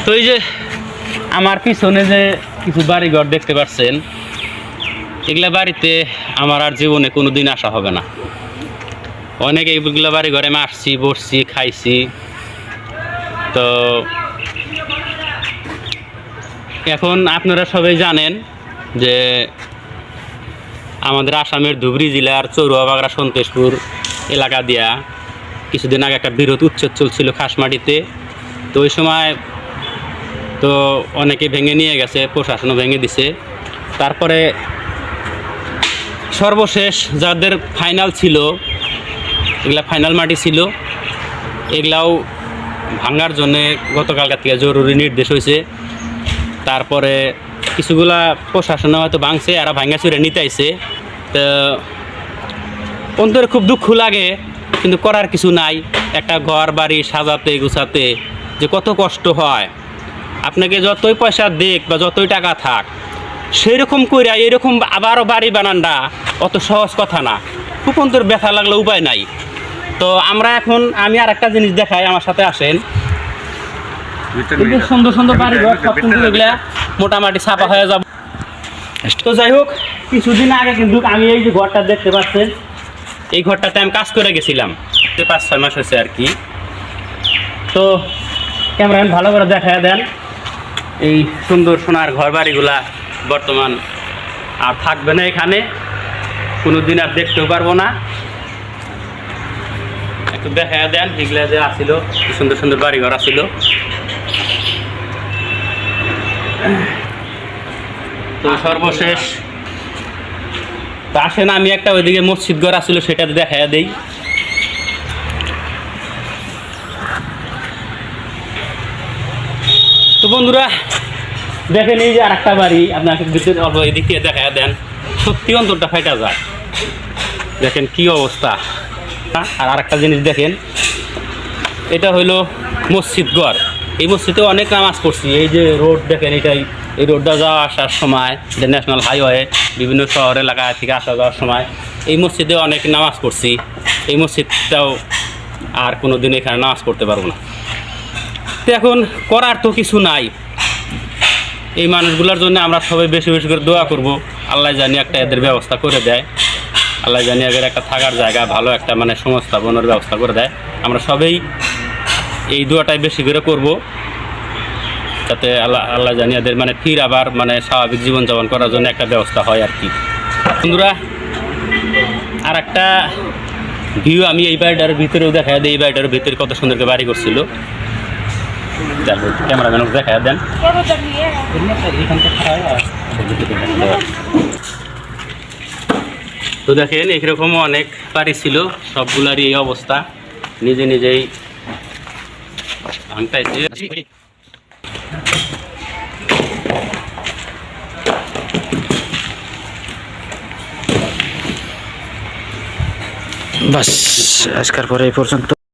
তো এই যে আমার পিছনে যে কিছু বাড়িঘর দেখতে পাচ্ছেন, এগুলা বাড়িতে আমার আর জীবনে কোনো দিন আসা হবে না। অনেক এইগুলো বাড়িঘরে আমি আসছি, বসছি, খাইছি। তো এখন আপনারা সবাই জানেন যে আমাদের আসামের ধুবড়ী জেলার চৌরুয়াবাগড়া সন্তোষপুর এলাকা দিয়া কিছুদিন আগে একটা বিরোধ উচ্ছেদ চলছিল খাসমাটিতে। তো ওই সময় তো অনেকে ভেঙে নিয়ে গেছে, প্রশাসনও ভেঙে দিছে। তারপরে সর্বশেষ যাদের ফাইনাল ছিল, এগুলা ফাইনাল মাটি ছিল, এগুলাও ভাঙার জন্যে গতকালকার থেকে জরুরি নির্দেশ হয়েছে। তারপরে কিছুগুলা প্রশাসনে হয়তো ভাঙছে, এরা ভাঙা চুরে নিতে আইছে। তো অন্তরে খুব দুঃখ লাগে, কিন্তু করার কিছু নাই। একটা ঘর বাড়ি সাজাতে গুছাতে যে কত কষ্ট হয়, আপনাকে যতই পয়সা দিক বা যতই টাকা থাক, সেই রকম করে এরকম আবারও বাড়ি বানানটা অত সহজ কথা না। খুব অন্তর ব্যথা লাগলে উপায় নাই। তো আমরা এখন আমি আর একটা জিনিস দেখাই, আমার সাথে আসেন। সুন্দর সুন্দর বাড়িঘর সব কিন্তু এগুলা মোটামুটি ছাপা হয়ে যাব। তো যাই হোক, কিছুদিন আগে কিন্তু আমি এই যে ঘরটা দেখতে পাচ্ছেন, এই ঘরটাতে আমি কাজ করে গেছিলাম, 5-6 মাস হয়েছে আর কি। তো ক্যামেরাম্যান ভালো করে দেখায় দেন, এই সুন্দর সোনার ঘর বাড়িগুলা বর্তমান আর থাকবে না, এখানে কোনো দিন আর দেখতেও পারবো না। একটু দেখায় দেন এগুলা যে আসিল, সুন্দর সুন্দর বাড়িঘর আসিল। তো সর্বশেষ আসেন আমি একটা ওইদিকে মসজিদ ঘর আসছিল, সেটাতে দেখায় দেই। তো বন্ধুরা দেখেন, এই যে আর একটা বাড়ি আপনাকে ভিতরে অল্প এদিক থেকে দেখায় দেন, সত্যি অন্তরটা ফাইটা যায়। দেখেন কি অবস্থা। আর আরেকটা জিনিস দেখেন, এটা হইলো মসজিদ ঘর। এই মসজিদে অনেক নামাজ পড়ছি। এই যে রোড দেখেন, এটাই এই রোডটা যাওয়া আসার সময়, যে ন্যাশনাল হাইওয়ে বিভিন্ন শহর এলাকা থেকে আসা যাওয়ার সময় এই মসজিদে অনেক নামাজ পড়ছি। এই মসজিদটাও আর কোনো দিন এখানে নামাজ পড়তে পারবো না। তো এখন করার তো কিছু নাই। এই মানুষগুলোর জন্য আমরা সবাই বেশি বেশি করে দোয়া করব, আল্লাহ জানি একটা এদের ব্যবস্থা করে দেয়, আল্লাহ জানি এদের একটা থাকার জায়গা, ভালো একটা মানে সংস্থাপনের ব্যবস্থা করে দেয়। আমরা সবাই এই দোয়াটাই বেশি করে করব, যাতে আল্লাহ জানি এদের মানে ফির আবার মানে স্বাভাবিক জীবনযাপন করার জন্য একটা ব্যবস্থা হয় আর কি। বন্ধুরা আর একটা ভিউ আমি এই বাড়িটার ভিতরেও দেখা দেয়। এই বাড়িটার ভিতরে কত সুন্দর করে বাড়ি করছিল, ক্যামেরাম্যান দেখা দেন। তো দেখেন এইরকম অনেক বাড়ি ছিল, সবগুলারই এই অবস্থা, নিজে নিজেই ভাঙতাইছে। বাস আজকের পরে এই পর্যন্ত।